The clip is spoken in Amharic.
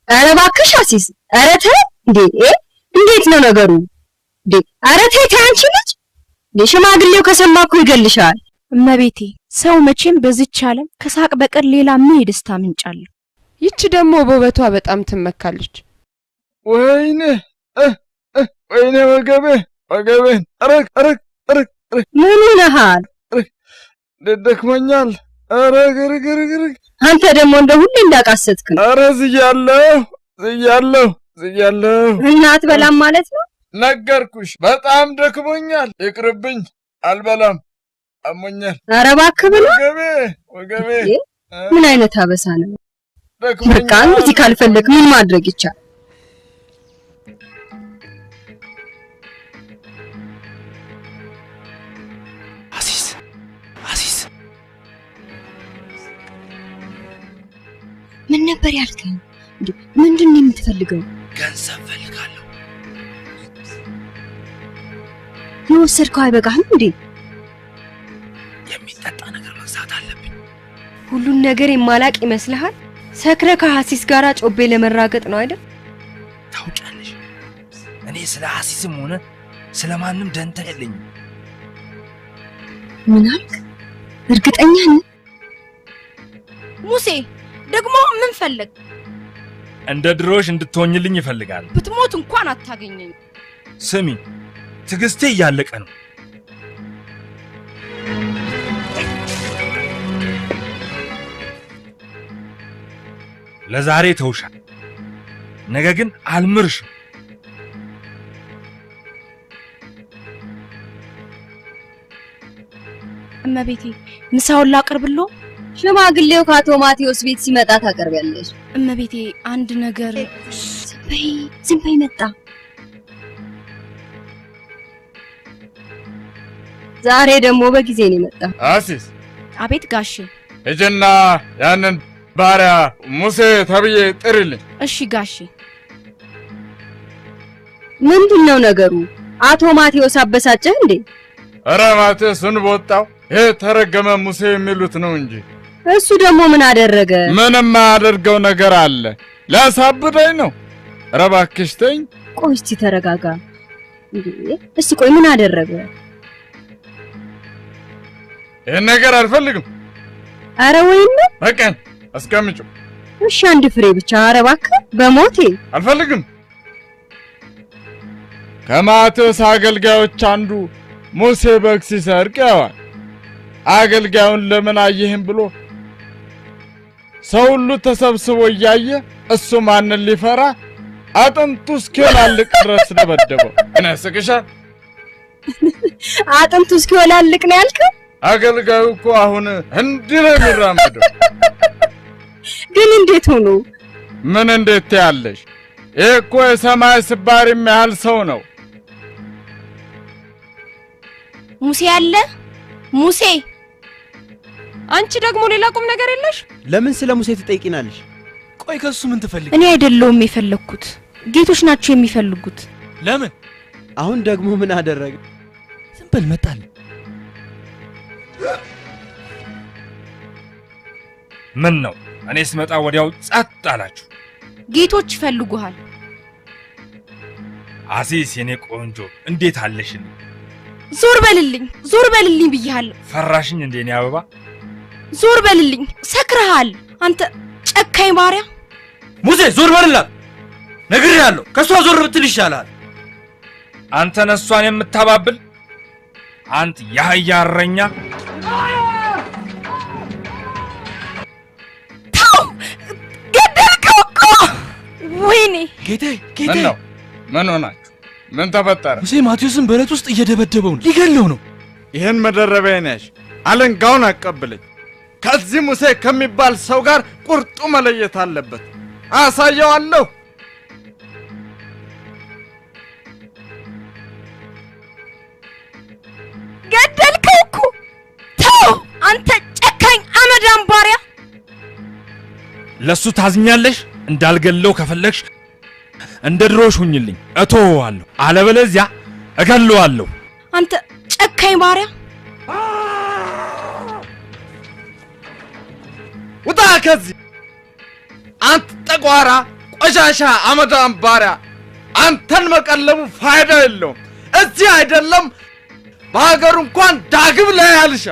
ኧረ እባክሽ አሲስ ኧረ ተይ እንዴ እንዴት ነው ነገሩ እንዴ ኧረ ተይ አንቺ ልጅ ለሽማግሌው ከሰማ እኮ ይገልሻል እመቤቴ ሰው መቼም በዚች ዓለም ከሳቅ በቀር ሌላ ምን የደስታ ምንጭ አለ ይቺ ደግሞ በውበቷ በጣም ትመካለች ወይኔ ወገቤን አረክ ምን ነሃል ደደክመኛል አረግርግርግር አንተ ደግሞ እንደ ሁሌ እንዳቃሰትክ ነው አረ ዝያለሁ እናት በላም ማለት ነው ነገርኩሽ በጣም ደክሞኛል ይቅርብኝ አልበላም አሞኛል አረ እባክህ ብሎ ወገቤ ምን አይነት አበሳ ነው በቃ እንግዲህ ካልፈለክ ምን ማድረግ ይቻላል አሲስ ምን ነበር ያልከኝ ምንድነው የምትፈልገው ገንዘብ ፈልጋለሁ የወሰድከው አይበቃህም እንዴ የሚጠጣ ነገር መግዛት አለብኝ ሁሉን ነገር የማላቅ ይመስልሃል ሰክረ ከሐሲስ ጋራ ጮቤ ለመራገጥ ነው አይደል ታውቂያለሽ እኔ ስለ ሐሲስም ሆነ ስለማንም ደንታ የለኝም ምን አልክ እርግጠኛ ነህ ሙሴ ደግሞ ምን ፈለግ እንደ ድሮሽ እንድትሆኝልኝ ይፈልጋል ብትሞት እንኳን አታገኘኝ ስሚ ትግስቴ እያለቀ ነው ለዛሬ ተውሻል ነገ ግን አልምርሽ እመቤቴ ምሳውን ላቅርብሎ ሽማግሌው ከአቶ ማቴዎስ ቤት ሲመጣ ታቀርቢያለሽ እመቤቴ አንድ ነገር ዝም በይ መጣ ዛሬ ደግሞ በጊዜ ነው መጣ አሲስ አቤት ጋሼ እጀና ያንን ባሪያ ሙሴ ተብዬ ጥሪልኝ እሺ ጋሼ ምንድነው ነገሩ አቶ ማቴዎስ አበሳጨህ እንዴ አረ ማቴዎስን ወጣው ተረገመ ሙሴ የሚሉት ነው እንጂ እሱ ደግሞ ምን አደረገ ምንም አደረገው ነገር አለ ላሳብደኝ ነው ረባክሽ ተኝ ቆይ እስቲ ተረጋጋ እንዴ እስቲ ቆይ ምን አደረገ ነገር አልፈልግም አረ ወይኔ በቀን አስቀምጪ እሺ አንድ ፍሬ ብቻ አረ እባክህ በሞቴ አልፈልግም ከማቴዎስ አገልጋዮች አንዱ ሙሴ በግ ሲሰርቅ ያዋል አገልጋዩን ለምን አየህም ብሎ ሰው ሁሉ ተሰብስቦ እያየ እሱ ማንን ሊፈራ አጥንቱ እስኪወላልቅ ድረስ ደበደበው እኔ ስቅሻ አጥንቱ እስኪወላልቅ ነው ያልከው አገልጋዩ እኮ አሁን እንዲህ ነው የሚራመደው ግን እንዴት ሆኖ ምን እንዴት ያለሽ እኮ የሰማይ ስባሪ የሚያህል ሰው ነው ሙሴ ያለ ሙሴ አንቺ ደግሞ ሌላ ቁም ነገር የለሽ ለምን ስለ ሙሴ ትጠይቂናለሽ ቆይ ከሱ ምን ትፈልጊ እኔ አይደለሁም የፈለኩት ጌቶች ናቸው የሚፈልጉት ለምን አሁን ደግሞ ምን አደረገ ዝም በል መጣል ምን ነው እኔ ስመጣ ወዲያው ጸጥ አላችሁ ጌቶች ይፈልጉሃል አሲስ የኔ ቆንጆ እንዴት አለሽኝ ዞር በልልኝ ብያለሁ ፈራሽኝ እንዴ እኔ አበባ ዞር በልልኝ ሰክረሃል አንተ ጨካኝ ባሪያ ሙሴ ዞር በልላ ነግሬያለሁ ከሷ ዞር ብትል ይሻላል አንተ ነሷን የምታባብል አንተ ያህያ እረኛ ገደልከው እኮ ወይኔ ጌቴ ምን ሆናችሁ ምን ተፈጠረ ሙሴ ማቴዎስን በረት ውስጥ እየደበደበው ነው ሊገለው ነው ይሄን መደረቢያ ነሽ አለንጋውን አቀብለኝ ከዚህ ሙሴ ከሚባል ሰው ጋር ቁርጡ መለየት አለበት አሳየዋለሁ ገደልከው እኮ ተው አንተ ጨካኝ አመዳም ባሪያ ለሱ ታዝኛለሽ እንዳልገለው ከፈለግሽ እንደ ድሮሽ ሁኝልኝ እተወዋለሁ አለበለዚያ እገለዋለሁ አንተ ጨካኝ ባሪያ ውጣ ከዚህ! አንተ ጠቋራ ቆሻሻ አመዳም ባሪያ! አንተን መቀለቡ ፋይዳ የለውም። እዚህ አይደለም በሀገሩ እንኳን ዳግም ላይ አልሻ